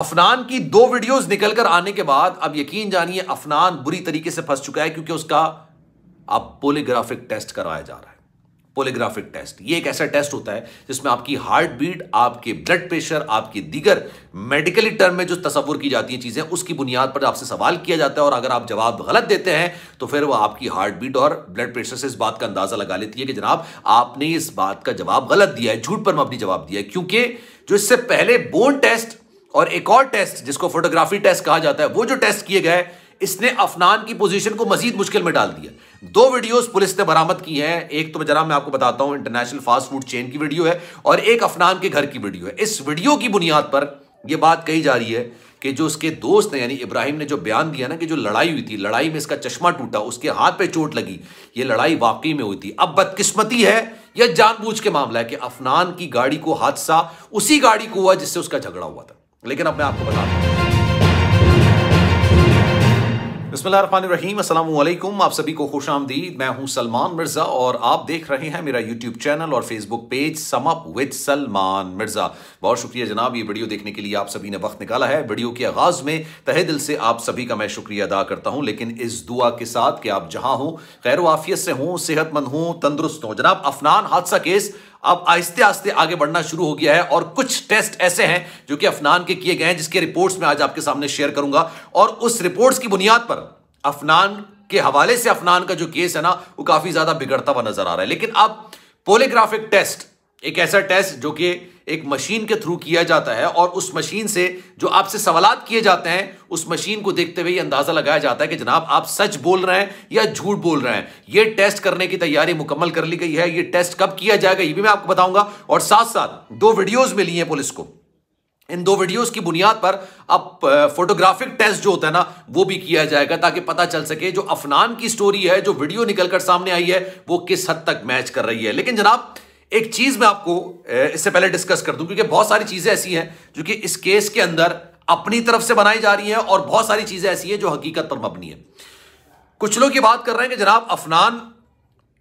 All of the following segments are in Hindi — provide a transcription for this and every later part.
अफनान की 2 वीडियोस निकलकर आने के बाद अब यकीन जानिए अफनान बुरी तरीके से फंस चुका है क्योंकि उसका अब पॉलीग्राफिक टेस्ट कराया जा रहा है। पॉलीग्राफिक टेस्ट ये एक ऐसा टेस्ट होता है जिसमें आपकी हार्ट बीट, आपके ब्लड प्रेशर, आपकी दीगर मेडिकली टर्म में जो तस्वुर की जाती है चीजें, उसकी बुनियाद पर आपसे सवाल किया जाता है और अगर आप जवाब गलत देते हैं तो फिर वह आपकी हार्ट बीट और ब्लड प्रेशर से इस बात का अंदाजा लगा लेती है कि जनाब आपने इस बात का जवाब गलत दिया है, झूठ पर मबनी जवाब दिया है। क्योंकि जो इससे पहले बोन टेस्ट और एक और टेस्ट जिसको फोटोग्राफी टेस्ट कहा जाता है, वो जो टेस्ट किए गए इसने अफनान की पोजीशन को मजीद मुश्किल में डाल दिया। 2 वीडियोस पुलिस ने बरामद की हैं। एक तो जनाब मैं आपको बताता हूं इंटरनेशनल फास्ट फूड चेन की वीडियो है और एक अफनान के घर की वीडियो है। इस वीडियो की बुनियाद पर यह बात कही जा रही है कि जो उसके दोस्त ने यानी इब्राहिम ने जो बयान दिया ना कि जो लड़ाई हुई थी, लड़ाई में इसका चश्मा टूटा, उसके हाथ पे चोट लगी, ये लड़ाई वाकई में हुई थी। अब बदकिस्मती है या जानबूझ के मामला है कि अफनान की गाड़ी को हादसा उसी गाड़ी को हुआ जिससे उसका झगड़ा हुआ था। लेकिन अब मैं आपको बता दूं, बिस्मिल्लाहिर्रहमानिर्रहीम, अस्सलाम वालेकुम, आप सभी को खुश आमदीद। मैं हूं सलमान मिर्जा और आप देख रहे हैं मेरा यूट्यूब चैनल और Facebook page sum up with Salman Mirza. बहुत शुक्रिया जनाब, ये वीडियो देखने के लिए आप सभी ने वक्त निकाला है। वीडियो के आगाज में तहे दिल से आप सभी का मैं शुक्रिया अदा करता हूं, लेकिन इस दुआ के साथ कि आप जहां हो खैर वाफियत से हों, सेहतमंद हों, तंदुरुस्त हों। जनाब अफनान हादसा केस अब आहिस्ते आहिस्ते आगे बढ़ना शुरू हो गया है और कुछ टेस्ट ऐसे हैं जो कि अफनान के किए गए हैं जिसके रिपोर्ट्स मैं आज आपके सामने शेयर करूंगा और उस रिपोर्ट्स की बुनियाद पर अफनान के हवाले से अफनान का जो केस है ना वो काफी ज्यादा बिगड़ता हुआ नजर आ रहा है। लेकिन अब पॉलीग्राफिक टेस्ट एक ऐसा टेस्ट जो कि एक मशीन के थ्रू किया जाता है और उस मशीन से जो आपसे सवालात किए जाते हैं उस मशीन को देखते हुए अंदाजा लगाया जाता है कि जनाब आप सच बोल रहे हैं या झूठ बोल रहे हैं। यह टेस्ट करने की तैयारी मुकम्मल कर ली गई है। यह टेस्ट कब किया जाएगा ये भी मैं आपको बताऊंगा और साथ साथ 2 वीडियोस मिली हैं पुलिस को। इन 2 वीडियोस की बुनियाद पर अब फोटोग्राफिक टेस्ट जो होता है ना वो भी किया जाएगा ताकि पता चल सके जो अफनान की स्टोरी है, जो वीडियो निकलकर सामने आई है, वो किस हद तक मैच कर रही है। लेकिन जनाब एक चीज मैं आपको इससे पहले डिस्कस कर दूं क्योंकि बहुत सारी चीजें ऐसी हैं जो कि इस केस के अंदर अपनी तरफ से बनाई जा रही हैं और बहुत सारी चीजें ऐसी हैं जो हकीकत पर मबनी है। कुछ लोग ये बात कर रहे हैं कि जनाब अफनान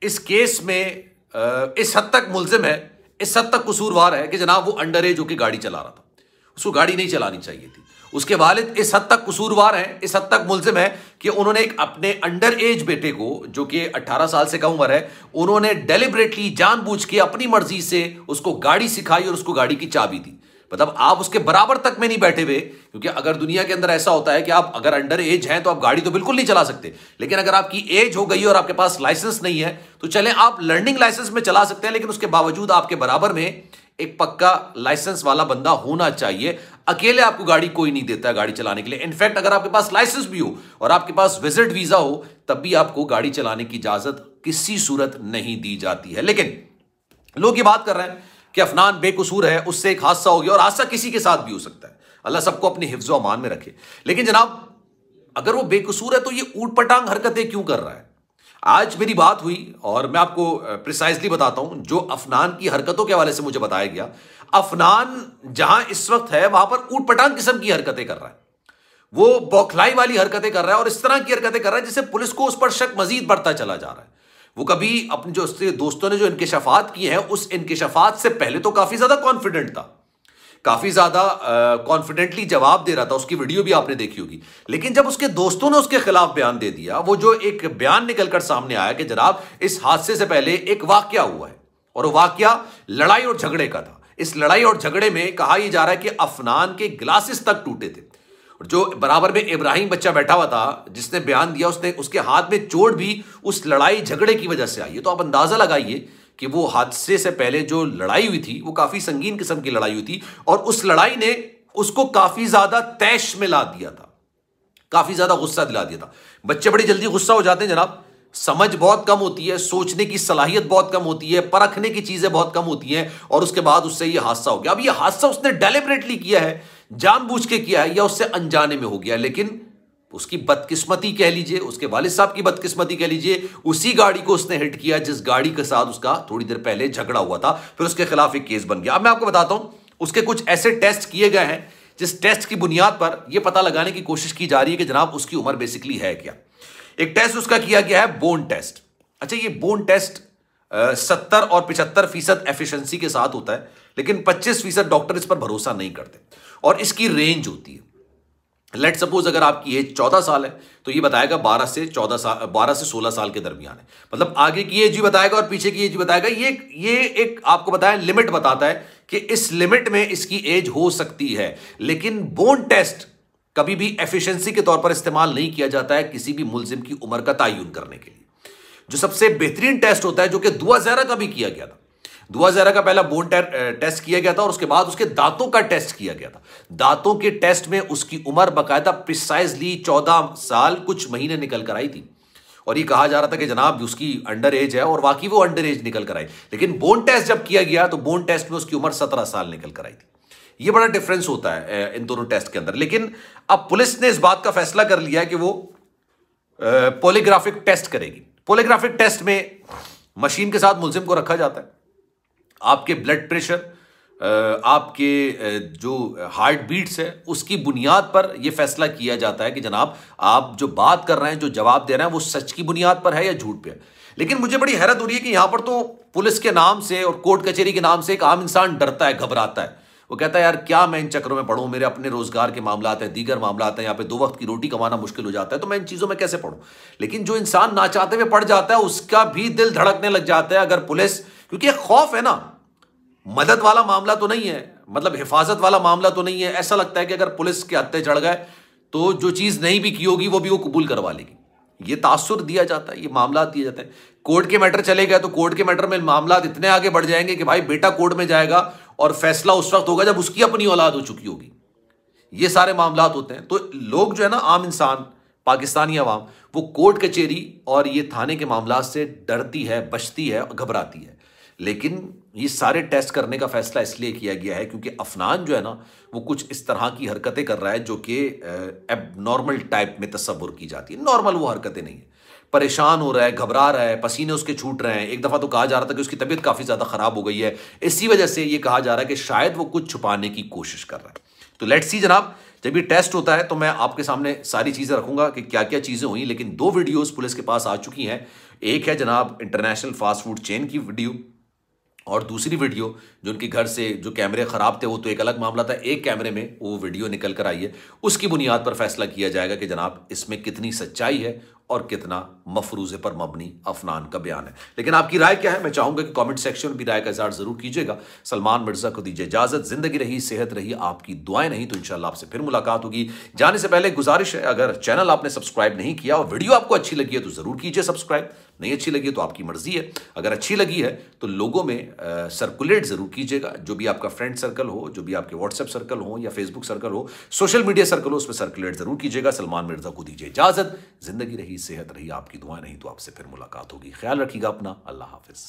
इस केस में इस हद तक मुल्जिम है, इस हद तक कसूरवार है कि जनाब वो अंडर एज होकर गाड़ी चला रहा था, उसको गाड़ी नहीं चलानी चाहिए थी। उसके वालिद इस हद तक कसूरवार हैं, इस हद तक मुल्जिम है कि उन्होंने एक अपने अंडर एज बेटे को जो कि 18 साल से कम उम्र है, उन्होंने डेलिबरेटली जानबूझ के अपनी मर्जी से उसको गाड़ी सिखाई और उसको गाड़ी की चाबी दी। मतलब आप उसके बराबर तक में नहीं बैठे हुए, क्योंकि अगर दुनिया के अंदर ऐसा होता है कि आप अगर अंडर एज हैं तो आप गाड़ी तो बिल्कुल नहीं चला सकते, लेकिन अगर आपकी एज हो गई और आपके पास लाइसेंस नहीं है तो चले आप लर्निंग लाइसेंस में चला सकते हैं, लेकिन उसके बावजूद आपके बराबर में एक पक्का लाइसेंस वाला बंदा होना चाहिए। अकेले आपको गाड़ी कोई नहीं देता है गाड़ी चलाने के लिए। इनफैक्ट अगर आपके पास लाइसेंस भी हो और आपके पास विजिट वीजा हो तब भी आपको गाड़ी चलाने की इजाजत किसी सूरत नहीं दी जाती है। लेकिन लोग ये बात कर रहे हैं कि अफनान बेकसूर है, उससे एक हादसा हो गया और हादसा किसी के साथ भी हो सकता है। अल्लाह सबको अपनी हिफ्ज़ व अमान में रखे। लेकिन जनाब अगर वो बेकसूर है तो ये ऊट पटांग हरकतें क्यों कर रहा है? आज मेरी बात हुई और मैं आपको प्रिसाइजली बताता हूं जो अफनान की हरकतों के हवाले से मुझे बताया गया। अफनान जहां इस वक्त है वहां पर ऊट पटांग किस्म की हरकतें कर रहा है, वो बौखलाई वाली हरकतें कर रहा है और इस तरह की हरकतें कर रहा है जिससे पुलिस को उस पर शक मजीद बढ़ता चला जा रहा है। वो कभी अपने जो उसके दोस्तों ने जो इंकिशाफात किए हैं उस इंकिशाफात से पहले तो काफी ज्यादा कॉन्फिडेंट था, काफी ज्यादा कॉन्फिडेंटली जवाब दे रहा था, उसकी वीडियो भी आपने देखी होगी। लेकिन जब उसके दोस्तों ने उसके खिलाफ बयान दे दिया, वो जो एक बयान निकलकर सामने आया कि जनाब इस हादसे से पहले एक वाकया हुआ है और वो वाकया लड़ाई और झगड़े का था। इस लड़ाई और झगड़े में कहा यह जा रहा है कि अफनान के ग्लासेस तक टूटे थे और जो बराबर में इब्राहिम बच्चा बैठा हुआ था जिसने बयान दिया, उसने उसके हाथ में चोट भी उस लड़ाई झगड़े की वजह से आई है। तो आप अंदाजा लगाइए कि वो हादसे से पहले जो लड़ाई हुई थी वो काफी संगीन किस्म की लड़ाई हुई थी और उस लड़ाई ने उसको काफी ज्यादा तैश में ला दिया था, काफी ज्यादा गुस्सा दिला दिया था। बच्चे बड़ी जल्दी गुस्सा हो जाते हैं जनाब, समझ बहुत कम होती है, सोचने की सलाहियत बहुत कम होती है, परखने की चीजें बहुत कम होती हैं और उसके बाद उससे यह हादसा हो गया। अब यह हादसा उसने डेलिबरेटली किया है, जानबूझ के किया है या उससे अनजाने में हो गया, लेकिन उसकी बदकिस्मती कह लीजिए, उसके वालिद साहब की बदकिस्मती कह लीजिए, उसी गाड़ी को उसने हिट किया जिस गाड़ी के साथ उसका थोड़ी देर पहले झगड़ा हुआ था, फिर उसके खिलाफ एक केस बन गया। अब मैं आपको बताता हूं उसके कुछ ऐसे टेस्ट किए गए हैं जिस टेस्ट की बुनियाद पर यह पता लगाने की कोशिश की जा रही है कि जनाब उसकी उम्र बेसिकली है क्या। एक टेस्ट उसका किया गया है बोन टेस्ट। अच्छा, ये बोन टेस्ट 70 और 75% एफिशिएंसी के साथ होता है, लेकिन 25% डॉक्टर इस पर भरोसा नहीं करते और इसकी रेंज होती है। लेट सपोज अगर आपकी एज 14 साल है तो ये बताएगा 12 से 16 साल के दरमियान है, मतलब आगे की एज भी बताएगा और पीछे की एज भी बताएगा। ये एक आपको बताया लिमिट बताता है कि इस लिमिट में इसकी एज हो सकती है। लेकिन बोन टेस्ट कभी भी एफिशिएंसी के तौर पर इस्तेमाल नहीं किया जाता है किसी भी मुलजिम की उम्र का तयन करने के लिए। जो सबसे बेहतरीन टेस्ट होता है, जो कि दुआ ज़हरा का भी किया गया था, दुआ ज़हरा का पहला बोन टेस्ट किया गया था और उसके बाद उसके दांतों का टेस्ट किया गया था। दांतों के टेस्ट में उसकी उम्र बाकायदा प्रिसाइजली 14 साल कुछ महीने निकल कर आई थी और ये कहा जा रहा था कि जनाब उसकी अंडर एज है, और वाकई वो अंडर एज निकल कर आई। लेकिन बोन टेस्ट जब किया गया तो बोन टेस्ट में उसकी उम्र 17 साल निकल कर आई थी। ये बड़ा डिफरेंस होता है इन दोनों टेस्ट के अंदर। लेकिन अब पुलिस ने इस बात का फैसला कर लिया है कि वो पॉलीग्राफिक टेस्ट करेगी। पॉलीग्राफिक टेस्ट में मशीन के साथ मुलजिम को रखा जाता है, आपके ब्लड प्रेशर, आपके जो हार्ट बीट्स है उसकी बुनियाद पर यह फैसला किया जाता है कि जनाब आप जो बात कर रहे हैं, जो जवाब दे रहे हैं, वो सच की बुनियाद पर है या झूठ पे है। लेकिन मुझे बड़ी हैरत हो रही है कि यहां पर तो पुलिस के नाम से और कोर्ट कचहरी के नाम से एक आम इंसान डरता है, घबराता है। वो कहता है यार क्या मैं इन चक्रों में पढ़ूं, मेरे अपने रोजगार के मामला हैं, दीगर मामला हैं, यहाँ पे 2 वक्त की रोटी कमाना मुश्किल हो जाता है, तो मैं इन चीजों में कैसे पढ़ूं। लेकिन जो इंसान ना चाहते हुए पढ़ जाता है उसका भी दिल धड़कने लग जाता है अगर पुलिस, क्योंकि एक खौफ है ना, मदद वाला मामला तो नहीं है, मतलब हिफाजत वाला मामला तो नहीं है। ऐसा लगता है कि अगर पुलिस के हत्थे चढ़ गए तो जो चीज नहीं भी की होगी वो भी वो कबूल करवा लेगी। ये तासुर दिया जाता है, ये मामला दिए जाते हैं। कोर्ट के मैटर चले गए तो कोर्ट के मैटर में मामला इतने आगे बढ़ जाएंगे कि भाई बेटा कोर्ट में जाएगा और फैसला उस वक्त होगा जब उसकी अपनी औलाद हो चुकी होगी। ये सारे मामला होते हैं। तो लोग जो है ना, आम इंसान, पाकिस्तानी अवाम, वो कोर्ट कचहरी और ये थाने के मामला से डरती है, बचती है, घबराती है। लेकिन ये सारे टेस्ट करने का फैसला इसलिए किया गया है क्योंकि अफनान जो है ना वो कुछ इस तरह की हरकतें कर रहा है जो कि एबनॉर्मल टाइप में तस्वुर की जाती है। नॉर्मल वो हरकतें नहीं है। परेशान हो रहा है, घबरा रहा है, पसीने उसके छूट रहे हैं। एक दफ़ा तो कहा जा रहा था कि उसकी तबीयत काफ़ी ज़्यादा ख़राब हो गई है, इसी वजह से ये कहा जा रहा है कि शायद वो कुछ छुपाने की कोशिश कर रहा है। तो लेट्स सी जनाब, जब ये टेस्ट होता है तो मैं आपके सामने सारी चीज़ें रखूंगा कि क्या क्या चीज़ें हुई। लेकिन 2 वीडियोज़ पुलिस के पास आ चुकी हैं। एक है जनाब इंटरनेशनल फास्ट फूड चेन की वीडियो, और दूसरी वीडियो जो उनके घर से जो कैमरे ख़राब थे वो तो एक अलग मामला था, एक कैमरे में वो वीडियो निकल कर आई है। उसकी बुनियाद पर फैसला किया जाएगा कि जनाब इसमें कितनी सच्चाई है और कितना मफरूज़े पर मबनी अफनान का बयान है। लेकिन आपकी राय क्या है, मैं चाहूँगा कि कमेंट सेक्शन में भी राय का इज़हार ज़रूर कीजिएगा। सलमान मिर्ज़ा को दीजिए इजाज़त। ज़िंदगी रही, सेहत रही, आपकी दुआएं नहीं तो इंशाल्लाह आपसे फिर मुलाकात होगी। जाने से पहले गुजारिश है, अगर चैनल आपने सब्सक्राइब नहीं किया और वीडियो आपको अच्छी लगी है तो ज़रूर कीजिए सब्सक्राइब। नहीं अच्छी लगी है तो आपकी मर्जी है। अगर अच्छी लगी है तो लोगों में सर्कुलेट ज़रूर कीजिएगा। जो भी आपका फ्रेंड सर्कल हो, जो भी आपके व्हाट्सएप सर्कल हो या फेसबुक सर्कल हो, सोशल मीडिया सर्कल हो, उसमें सर्कुलेट ज़रूर कीजिएगा। सलमान मिर्ज़ा को दीजिए इजाज़त। ज़िंदगी रही, सेहत रही, आपकी दुआ नहीं तो आपसे फिर मुलाकात होगी। ख्याल रखिएगा अपना। अल्लाह हाफिज़।